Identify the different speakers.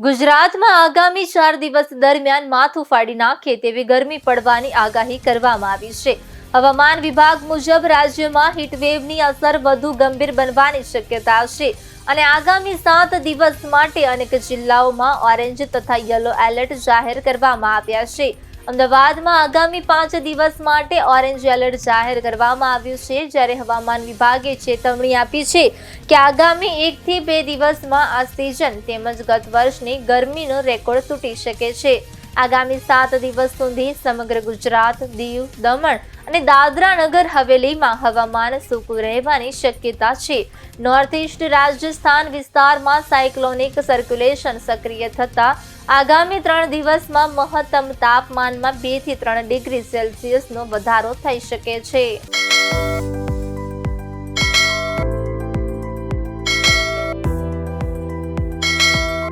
Speaker 1: ગુજરાતમાં આગામી 4 દિવસ દરમિયાન માથું ફાડી નાખે તેવી ગરમી પડવાની આગાહી કરવામાં આવી છે। હવામાન વિભાગ મુજબ રાજ્યમાં હીટવેવની અસર વધુ ગંભીર બનવાની શક્યતા છે અને આગામી 7 દિવસ માટે અનેક જિલ્લાઓમાં ઓરેન્જ તથા યલો એલર્ટ જાહેર કરવામાં આવ્યા છે। અમદાવાદમાં આગામી 5 દિવસ માટે ઓરેન્જ એલર્ટ જાહેર કરવામાં આવ્યું છે, જ્યારે હવામાન વિભાગે ચેતવણી આપી છે કે આગામી 1 થી 2 દિવસમાં આ સિઝન તેમજ ગત વર્ષની ગરમીનો રેકોર્ડ તૂટી શકે છે। આગામી 7 દિવસ સુધી સમગ્ર ગુજરાત, દીવ, દમણ અને દાદરા નગર હવેલીમાં હવામાન સૂકું રહેવાની શક્યતા છે। નોર્થ ઇસ્ટ રાજસ્થાન વિસ્તારમાં સાયક્લોનિક સર્ક્યુલેશન સક્રિય થતા આગામી 3 દિવસમાં મહત્તમ તાપમાનમાં 2 થી 3 ડિગ્રી સેલ્સિયસનો વધારો થઈ શકે છે।